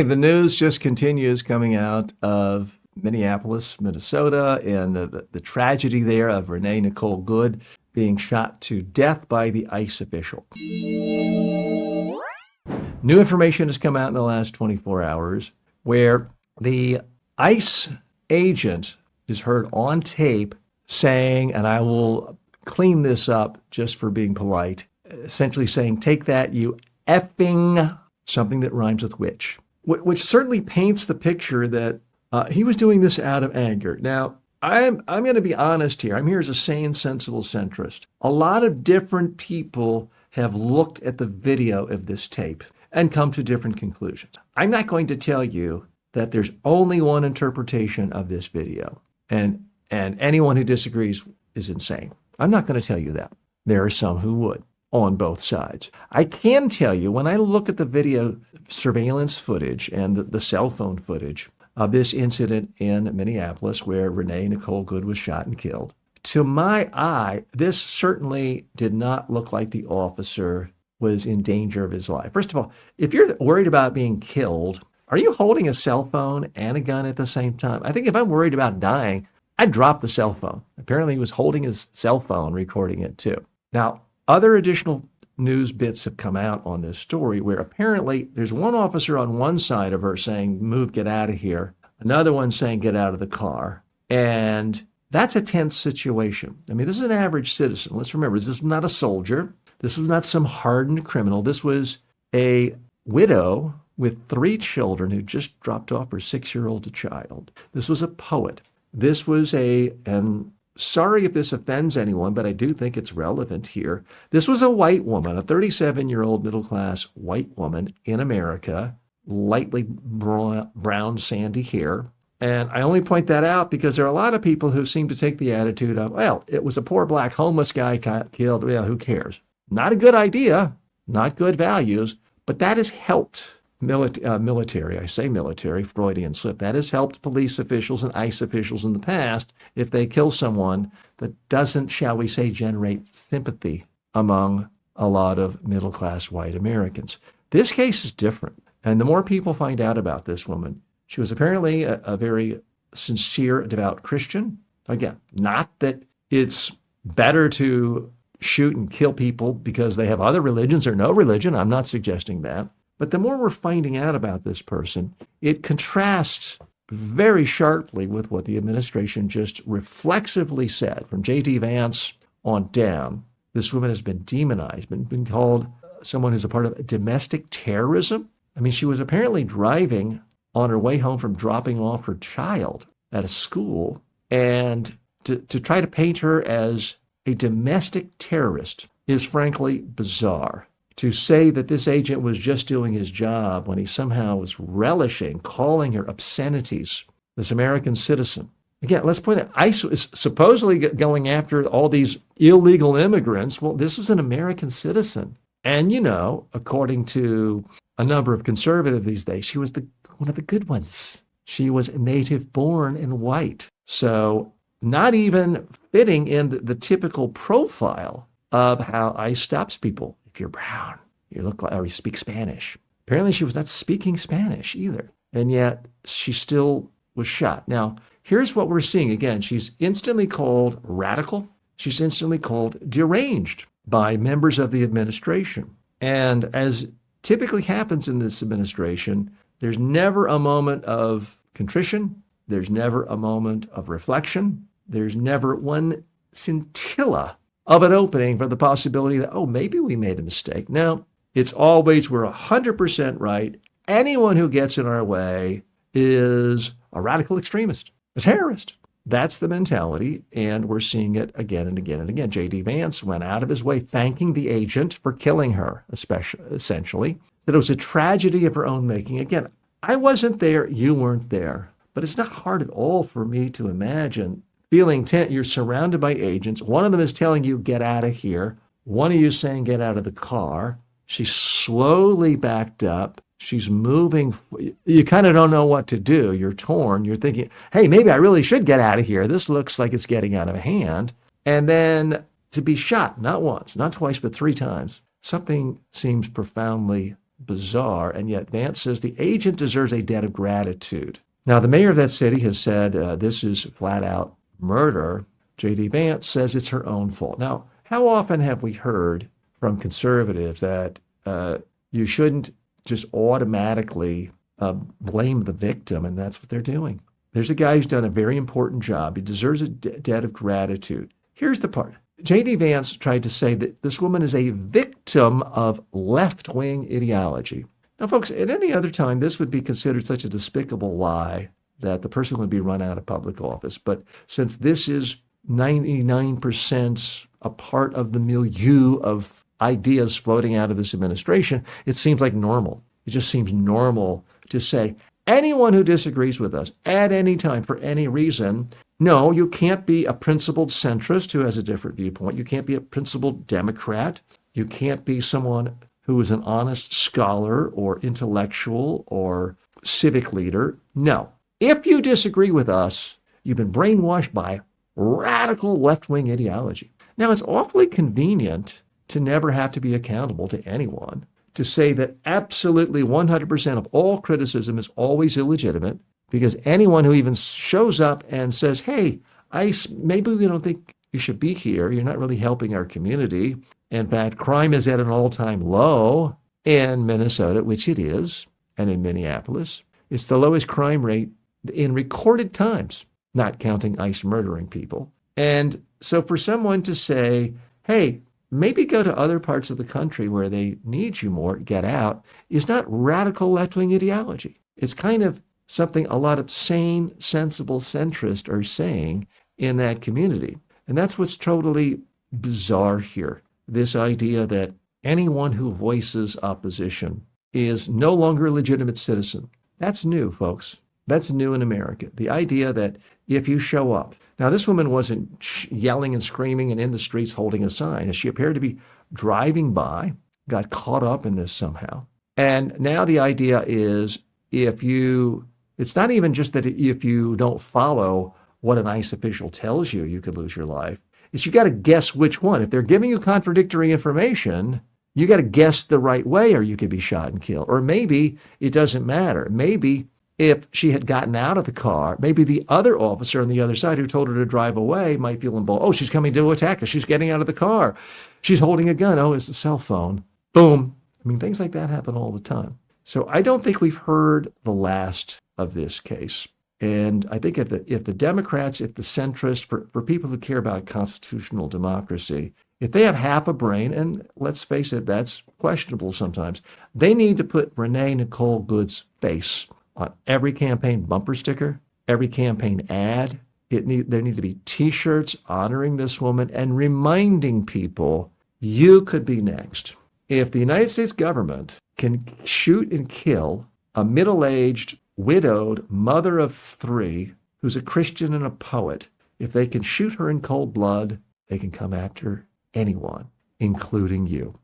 The news just continues coming out of Minneapolis, Minnesota, and the tragedy there of Renee Nicole Good being shot to death by the ICE official. New information has come out in the last 24 hours where the ICE agent is heard on tape saying, and I will clean this up just for being polite, essentially saying, "Take that, you effing," something that rhymes with witch, which certainly paints the picture that he was doing this out of anger. Now, I'm going to be honest here. I'm here as a sane, sensible centrist. A lot of different people have looked at the video of this tape and come to different conclusions. I'm not going to tell you that there's only one interpretation of this video, and anyone who disagrees is insane. I'm not going to tell you that. There are some who would on both sides. I can tell you, when I look at the video surveillance footage and the cell phone footage of this incident in Minneapolis where Renee Nicole Good was shot and killed, to my eye, this certainly did not look like the officer was in danger of his life. First of all, if you're worried about being killed, are you holding a cell phone and a gun at the same time? I think if I'm worried about dying, I'd drop the cell phone. Apparently he was holding his cell phone, recording it too. Now, other additional news bits have come out on this story where apparently there's one officer on one side of her saying, "Move, get out of here." Another one saying, "Get out of the car." And that's a tense situation. I mean, this is an average citizen. Let's remember, this is not a soldier. This was not some hardened criminal. This was a widow with 3 children who just dropped off her 6-year-old child. This was a poet. This was and sorry if this offends anyone, but I do think it's relevant here. This was a white woman, a 37-year-old middle-class white woman in America, lightly brown, sandy hair. And I only point that out because there are a lot of people who seem to take the attitude of, well, it was a poor black homeless guy killed. Well, who cares? Not a good idea, not good values, but that has helped military, I say military, Freudian slip. That has helped police officials and ICE officials in the past if they kill someone that doesn't, shall we say, generate sympathy among a lot of middle-class white Americans. This case is different. And the more people find out about this woman, she was apparently a very sincere, devout Christian. Again, not that it's better to shoot and kill people because they have other religions or no religion. I'm not suggesting that. But the more we're finding out about this person, it contrasts very sharply with what the administration just reflexively said. From J.D. Vance on down, this woman has been demonized, been called someone who's a part of domestic terrorism. I mean, she was apparently driving on her way home from dropping off her child at a school, and to try to paint her as a domestic terrorist is frankly bizarre. To say that this agent was just doing his job when he somehow was relishing, calling her obscenities, this American citizen. Again, let's point out, ICE is supposedly going after all these illegal immigrants. Well, this was an American citizen. And, according to a number of conservatives these days, she was one of the good ones. She was native born and white. So not even fitting in the typical profile of how ICE stops people. If you're brown, you look like, or you speak Spanish. Apparently she was not speaking Spanish either. And yet she still was shot. Now, here's what we're seeing. Again, she's instantly called radical. She's instantly called deranged by members of the administration. And as typically happens in this administration, there's never a moment of contrition. There's never a moment of reflection. There's never one scintilla of an opening for the possibility that, maybe we made a mistake. No, it's always we're 100% right. Anyone who gets in our way is a radical extremist, a terrorist. That's the mentality, and we're seeing it again and again and again. J.D. Vance went out of his way thanking the agent for killing her, essentially, that it was a tragedy of her own making. Again, I wasn't there, you weren't there, but it's not hard at all for me to imagine feeling you're surrounded by agents. One of them is telling you, get out of here. One of you is saying, get out of the car. She's slowly backed up. She's moving. You kind of don't know what to do. You're torn. You're thinking, hey, maybe I really should get out of here. This looks like it's getting out of hand. And then to be shot, not once, not twice, but 3 times. Something seems profoundly bizarre. And yet Vance says the agent deserves a debt of gratitude. Now, the mayor of that city has said this is flat out murder. J.D. Vance says it's her own fault. Now, how often have we heard from conservatives that you shouldn't just automatically blame the victim, and that's what they're doing? There's a guy who's done a very important job. He deserves a debt of gratitude. Here's the part. J.D. Vance tried to say that this woman is a victim of left-wing ideology. Now, folks, at any other time, this would be considered such a despicable lie that the person would be run out of public office. But since this is 99% a part of the milieu of ideas floating out of this administration, it seems like normal. It just seems normal to say, anyone who disagrees with us at any time for any reason, no, you can't be a principled centrist who has a different viewpoint. You can't be a principled Democrat. You can't be someone who is an honest scholar or intellectual or civic leader. No. If you disagree with us, you've been brainwashed by radical left-wing ideology. Now, it's awfully convenient to never have to be accountable to anyone, to say that absolutely 100% of all criticism is always illegitimate, because anyone who even shows up and says, hey, maybe we don't think you should be here. You're not really helping our community. In fact, crime is at an all-time low in Minnesota, which it is, and in Minneapolis. It's the lowest crime rate in recorded times, not counting ICE murdering people. And so for someone to say, hey, maybe go to other parts of the country where they need you more, get out, is not radical left-wing ideology. It's kind of something a lot of sane, sensible centrists are saying in that community. And that's what's totally bizarre here. This idea that anyone who voices opposition is no longer a legitimate citizen. That's new, folks. That's new in America. The idea that if you show up. Now, this woman wasn't yelling and screaming and in the streets holding a sign. She appeared to be driving by, got caught up in this somehow. And now the idea is it's not even just that if you don't follow what an ICE official tells you, you could lose your life. It's you got to guess which one. If they're giving you contradictory information, you got to guess the right way or you could be shot and killed. Or maybe it doesn't matter. Maybe if she had gotten out of the car, maybe the other officer on the other side who told her to drive away might feel emboldened. Oh, she's coming to attack us. She's getting out of the car. She's holding a gun. Oh, it's a cell phone. Boom. I mean, things like that happen all the time. So I don't think we've heard the last of this case. And I think if the Democrats, if the centrists, for people who care about constitutional democracy, if they have half a brain, and let's face it, that's questionable sometimes, they need to put Renee Nicole Good's face on every campaign bumper sticker, every campaign ad. There need to be T-shirts honoring this woman and reminding people you could be next. If the United States government can shoot and kill a middle-aged, widowed mother of 3 who's a Christian and a poet, if they can shoot her in cold blood, they can come after anyone, including you.